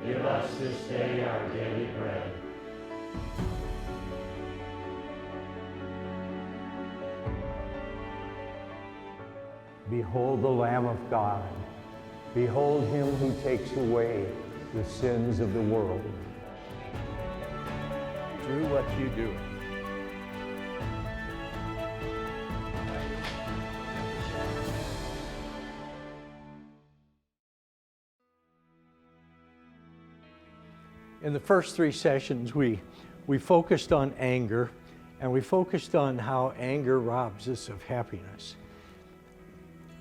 Give us this day our daily bread. Behold the Lamb of God. Behold him who takes away the sins of the world. Drew, what you doing? In the first three sessions, we focused on anger, and we focused on how anger robs us of happiness.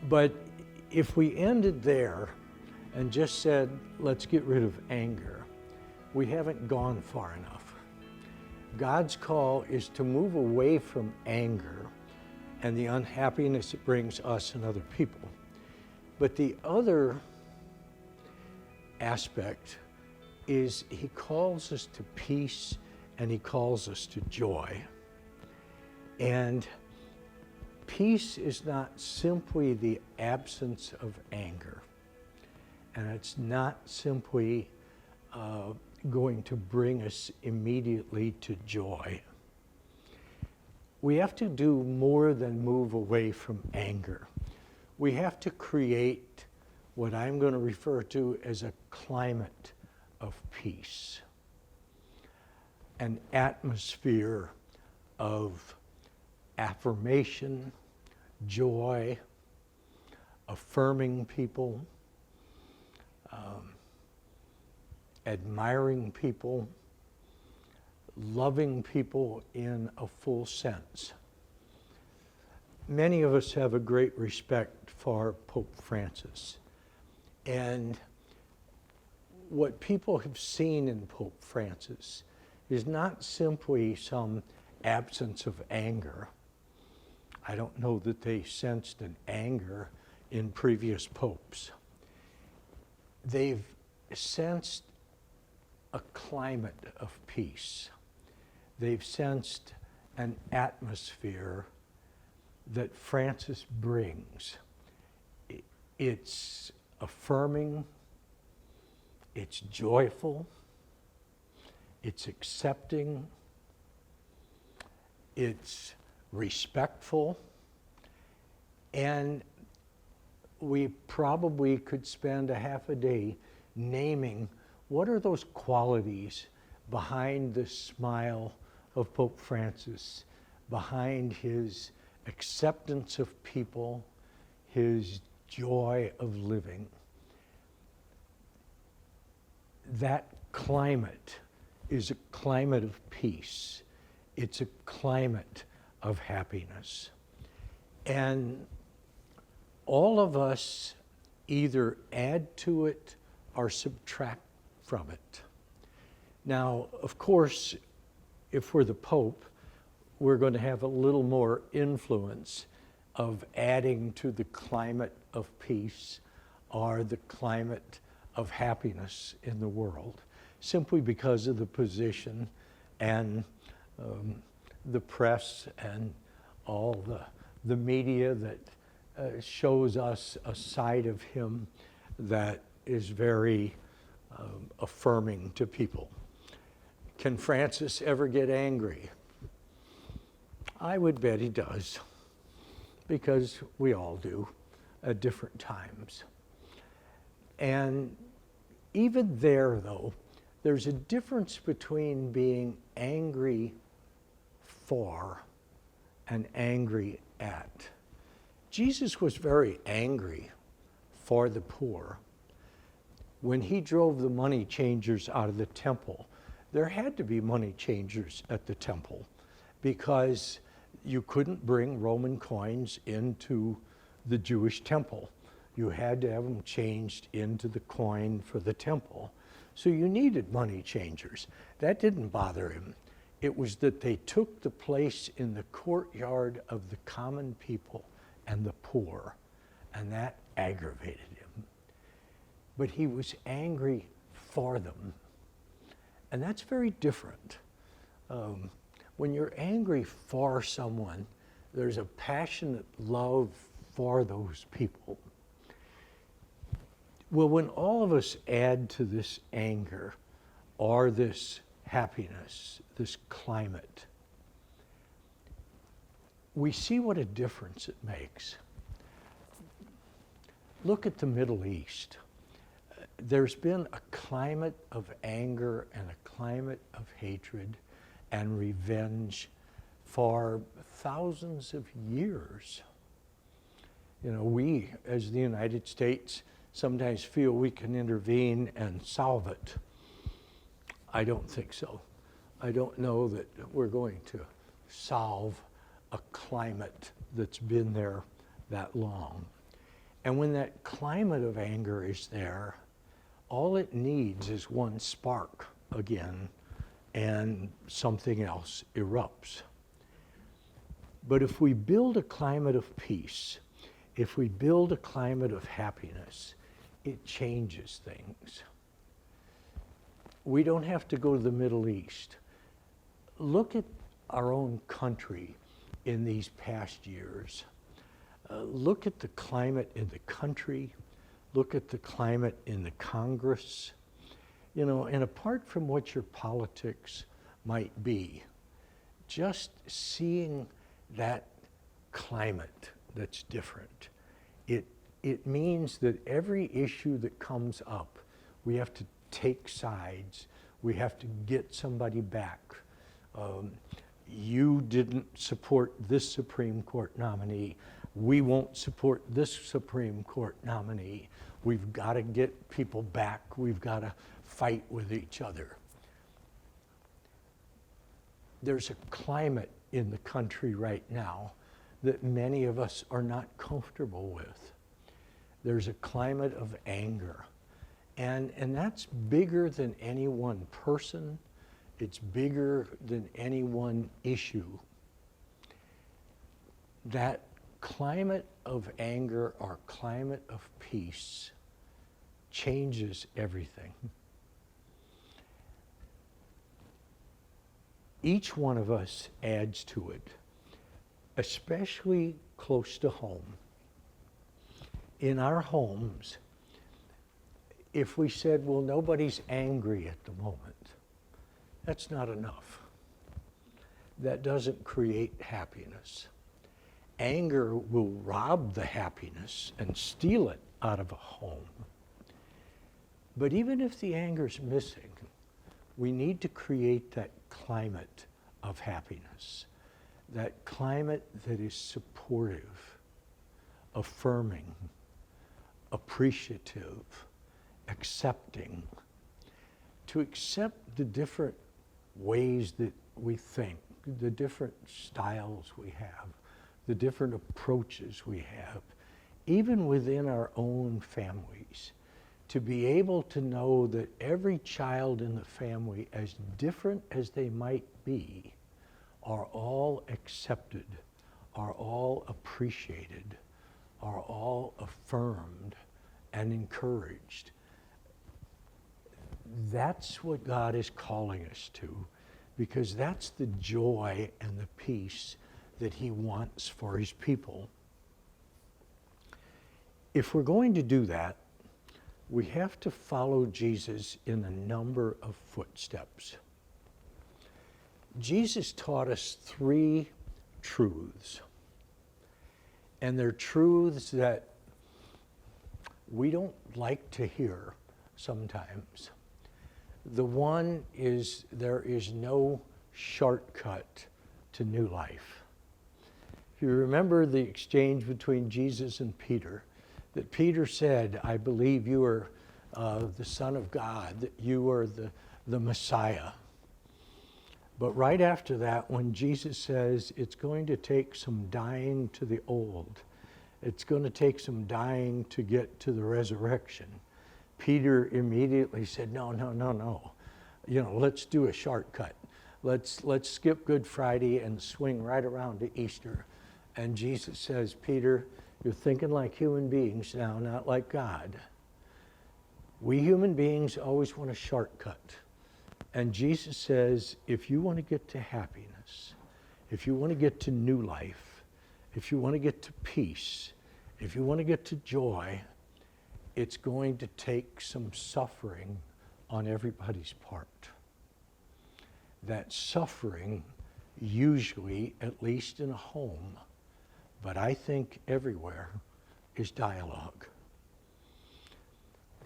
But if we ended there and just said, let's get rid of anger, we haven't gone far enough. God's call is to move away from anger and the unhappiness it brings us and other people. But the other aspect is he calls us to peace and he calls us to joy. And peace is not simply the absence of anger, and it's not simply going to bring us immediately to joy. We have to do more than move away from anger. We have to create what I'm going to refer to as a climate of peace, an atmosphere of affirmation, joy, affirming people, admiring people, loving people in a full sense. Many of us have a great respect for Pope Francis. And what people have seen in Pope Francis is not simply some absence of anger. I don't know that they sensed an anger in previous popes. They've sensed a climate of peace. They've sensed an atmosphere that Francis brings. It's affirming, it's joyful, it's accepting, it's respectful, and we probably could spend a half a day naming what are those qualities behind the smile of Pope Francis, behind his acceptance of people, his joy of living. That climate is a climate of peace. It's a climate of happiness. And all of us either add to it or subtract from it. Now, of course, if we're the Pope, we're going to have a little more influence of adding to the climate of peace or the climate of happiness in the world, simply because of the position and the press and all the media that shows us a side of him that is very affirming to people. Can Francis ever get angry? I would bet he does, because we all do at different times. And even there, though, there's a difference between being angry for and angry at. Jesus was very angry for the poor. When he drove the money changers out of the temple, there had to be money changers at the temple because you couldn't bring Roman coins into the Jewish temple. You had to have them changed into the coin for the temple. So you needed money changers. That didn't bother him. It was that they took the place in the courtyard of the common people and the poor, and that aggravated him. But he was angry for them. And that's very different. When you're angry for someone, there's a passionate love for those people. Well, when all of us add to this anger or this happiness, this climate, we see what a difference it makes. Look at the Middle East. There's been a climate of anger and a climate of hatred and revenge for thousands of years. You know, we, as the United States, sometimes feel we can intervene and solve it. I don't think so. I don't know that we're going to solve a climate that's been there that long. And when that climate of anger is there, all it needs is one spark again, and something else erupts. But if we build a climate of peace, if we build a climate of happiness, it changes things. We don't have to go to the Middle East. Look at our own country in these past years. Look at the climate in the country. Look at the climate in the Congress. You know, and apart from what your politics might be, just seeing that climate that's different, it means that every issue that comes up, we have to take sides. We have to get somebody back. You didn't support this Supreme Court nominee. We won't support this Supreme Court nominee. We've got to get people back. We've got to fight with each other. There's a climate in the country right now that many of us are not comfortable with. There's a climate of anger. And that's bigger than any one person. It's bigger than any one issue. That climate of anger or climate of peace changes everything. Each one of us adds to it, especially close to home. In our homes, if we said, well, nobody's angry at the moment, that's not enough. That doesn't create happiness. Anger will rob the happiness and steal it out of a home. But even if the anger's missing, we need to create that climate of happiness, that climate that is supportive, affirming, appreciative, accepting, to accept the different ways that we think, the different styles we have, the different approaches we have, even within our own families, to be able to know that every child in the family, as different as they might be, are all accepted, are all appreciated, are all affirmed and encouraged. That's what God is calling us to, because that's the joy and the peace that He wants for His people. If we're going to do that, we have to follow Jesus in a number of footsteps. Jesus taught us 3 truths, and they're truths that we don't like to hear sometimes. The one is there is no shortcut to new life. If you remember the exchange between Jesus and Peter, that Peter said, I believe you are the Son of God, that you are the Messiah. But right after that, when Jesus says it's going to take some dying to the old, it's going to take some dying to get to the resurrection, Peter immediately said, no. You know, let's do a shortcut. Let's skip Good Friday and swing right around to Easter. And Jesus says, Peter, you're thinking like human beings now, not like God. We human beings always want a shortcut. And Jesus says, if you want to get to happiness, if you want to get to new life, if you want to get to peace, if you want to get to joy, it's going to take some suffering on everybody's part. That suffering, usually, at least in a home, but I think everywhere, is dialogue.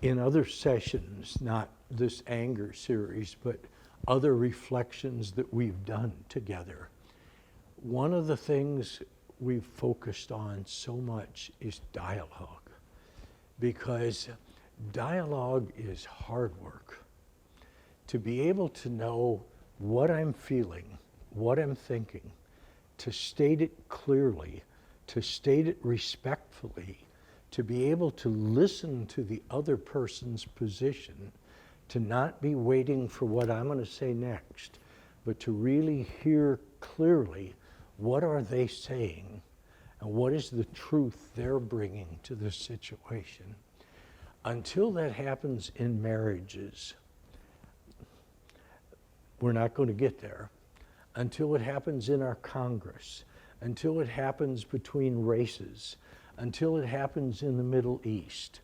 In other sessions, not this anger series, but other reflections that we've done together, one of the things we've focused on so much is dialogue, because dialogue is hard work. To be able to know what I'm feeling, what I'm thinking, to state it clearly, to state it respectfully, to be able to listen to the other person's position, to not be waiting for what I'm going to say next, but to really hear clearly what are they saying and what is the truth they're bringing to this situation. Until that happens in marriages, we're not going to get there. Until it happens in our Congress, until it happens between races, until it happens in the Middle East,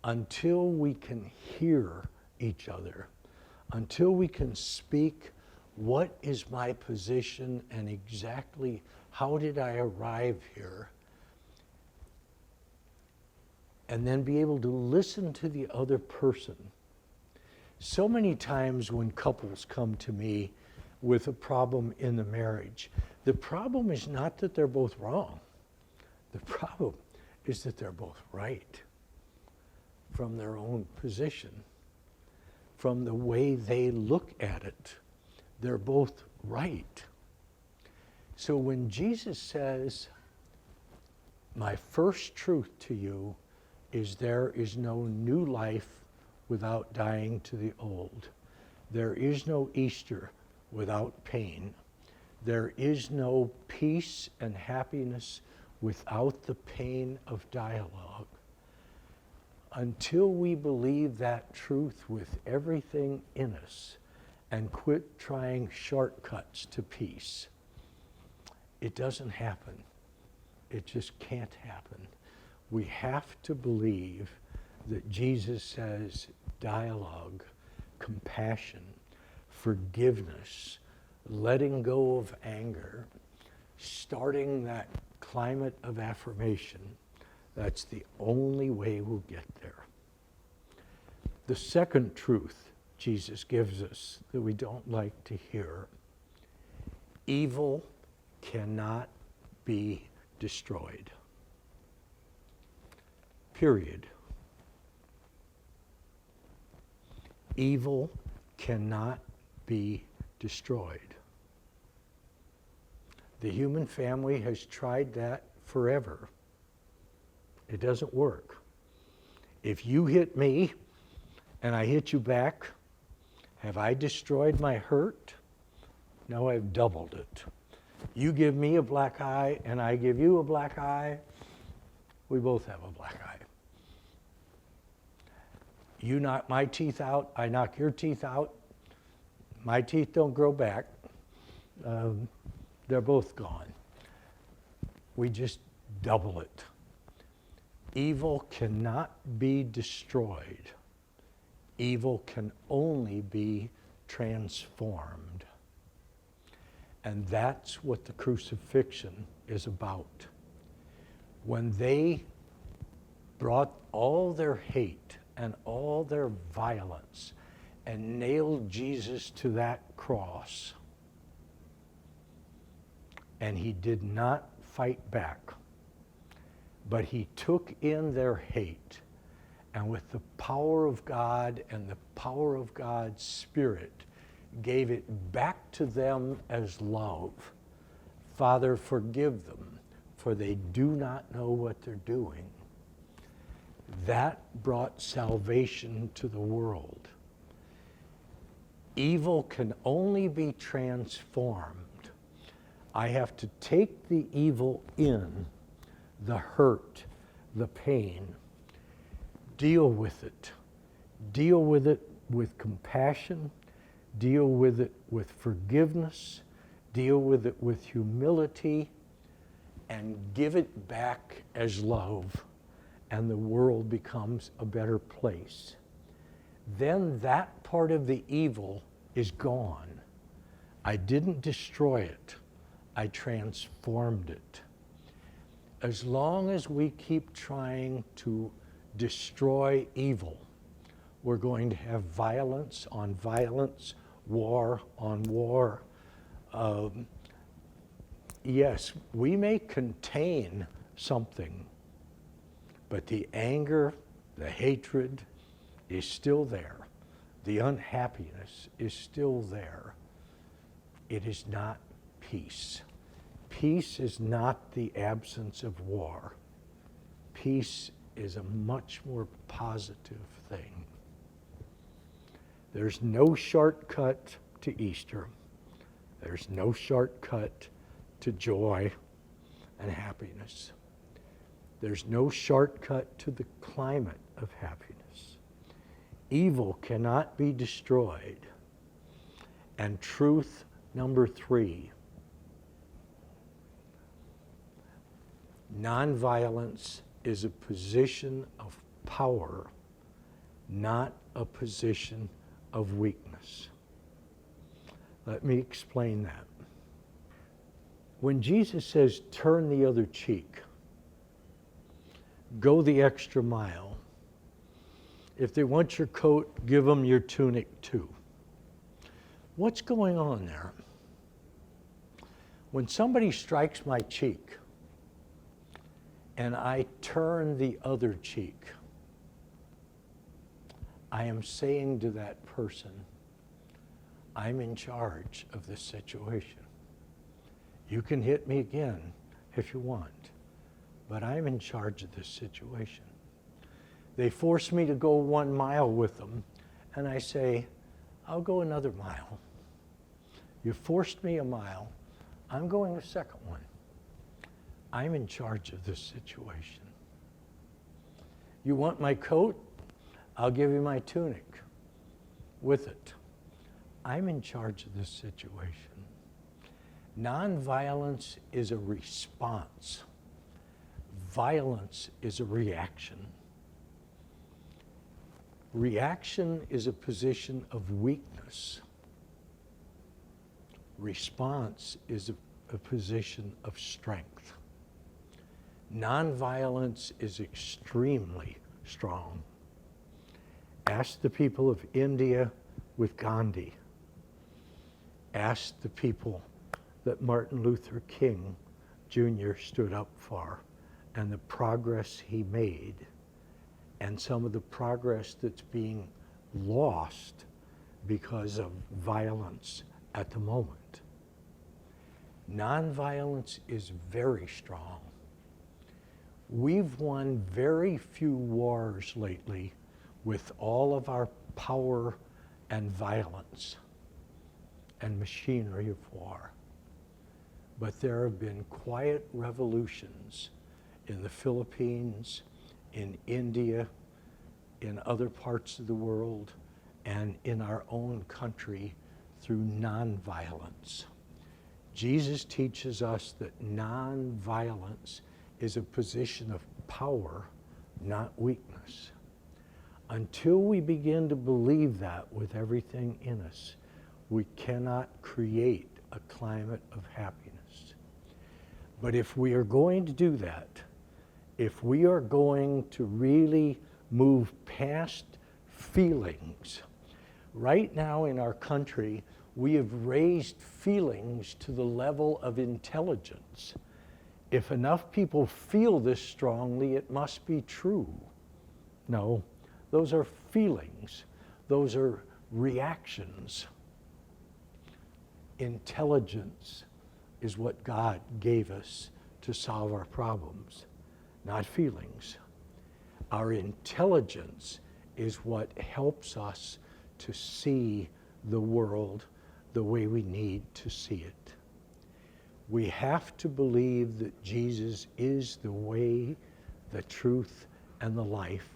until we can hear each other, until we can speak what is my position and exactly how did I arrive here, and then be able to listen to the other person. So many times when couples come to me with a problem in the marriage, the problem is not that they're both wrong. The problem is that they're both right from their own position, from the way they look at it. They're both right. So when Jesus says, my first truth to you is there is no new life without dying to the old. There is no Easter without pain. There is no peace and happiness without the pain of dialogue. Until we believe that truth with everything in us and quit trying shortcuts to peace, it doesn't happen. It just can't happen. We have to believe that Jesus says dialogue, compassion, forgiveness, letting go of anger, starting that climate of affirmation. That's the only way we'll get there. The second truth Jesus gives us that we don't like to hear: evil cannot be destroyed. Period. Evil cannot be destroyed. The human family has tried that forever. It doesn't work. If you hit me and I hit you back, have I destroyed my hurt? No, I've doubled it. You give me a black eye and I give you a black eye, we both have a black eye. You knock my teeth out, I knock your teeth out. My teeth don't grow back. They're both gone. We just double it. Evil cannot be destroyed. Evil can only be transformed. And that's what the crucifixion is about. When they brought all their hate and all their violence and nailed Jesus to that cross, and he did not fight back, but he took in their hate, and with the power of God and the power of God's Spirit, gave it back to them as love. Father, forgive them, for they do not know what they're doing. That brought salvation to the world. Evil can only be transformed. I have to take the evil in, the hurt, the pain, deal with it with compassion, deal with it with forgiveness, deal with it with humility, and give it back as love, and the world becomes a better place. Then that part of the evil is gone. I didn't destroy it. I transformed it. As long as we keep trying to destroy evil, we're going to have violence on violence, war on war. Yes, we may contain something, but the anger, the hatred is still there. The unhappiness is still there. It is not peace. Peace is not the absence of war. Peace is a much more positive thing. There's no shortcut to Easter. There's no shortcut to joy and happiness. There's no shortcut to the climate of happiness. Evil cannot be destroyed. And truth, number 3, nonviolence is a position of power, not a position of weakness. Let me explain that. When Jesus says, turn the other cheek, go the extra mile. If they want your coat, give them your tunic too. What's going on there? When somebody strikes my cheek and I turn the other cheek, I am saying to that person, I'm in charge of this situation. You can hit me again if you want, but I'm in charge of this situation. They force me to go 1 mile with them, and I say, I'll go another mile. You forced me a mile, I'm going a second one. I'm in charge of this situation. You want my coat? I'll give you my tunic with it. I'm in charge of this situation. Nonviolence is a response. Violence is a reaction. Reaction is a position of weakness. Response is a position of strength. Nonviolence is extremely strong. Ask the people of India with Gandhi. Ask the people that Martin Luther King Jr. stood up for and the progress he made and some of the progress that's being lost because of violence at the moment. Nonviolence is very strong. We've won very few wars lately with all of our power and violence and machinery of war. But there have been quiet revolutions in the Philippines, in India, in other parts of the world, and in our own country through nonviolence. Jesus teaches us that nonviolence is a position of power, not weakness. Until we begin to believe that with everything in us, we cannot create a climate of happiness. But if we are going to do that, if we are going to really move past feelings, right now in our country, we have raised feelings to the level of intelligence. If enough people feel this strongly, it must be true. No, those are feelings. Those are reactions. Intelligence is what God gave us to solve our problems, not feelings. Our intelligence is what helps us to see the world the way we need to see it. We have to believe that Jesus is the way, the truth, and the life.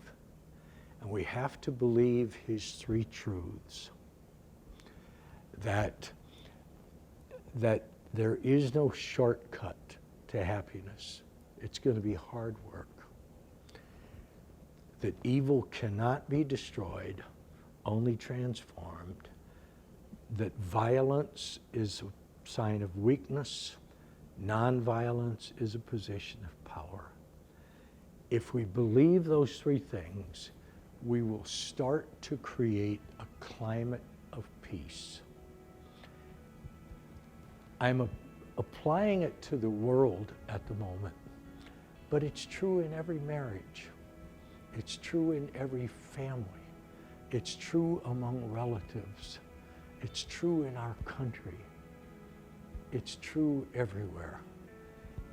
And we have to believe his 3 truths. That there is no shortcut to happiness. It's going to be hard work. that evil cannot be destroyed, only transformed, that violence is a sign of weakness, nonviolence is a position of power. If we believe those three things, we will start to create a climate of peace. I'm applying it to the world at the moment, but it's true in every marriage. It's true in every family. It's true among relatives. It's true in our country. It's true everywhere.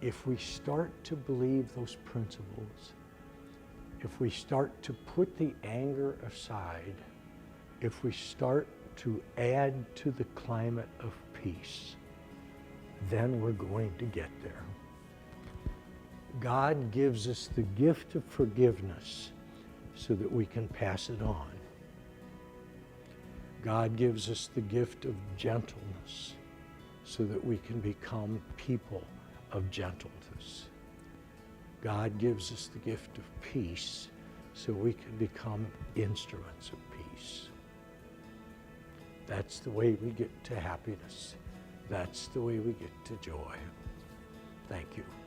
If we start to believe those principles, if we start to put the anger aside, if we start to add to the climate of peace, then we're going to get there. God gives us the gift of forgiveness so that we can pass it on. God gives us the gift of gentleness so that we can become people of gentleness. God gives us the gift of peace so we can become instruments of peace. That's the way we get to happiness. That's the way we get to joy. Thank you.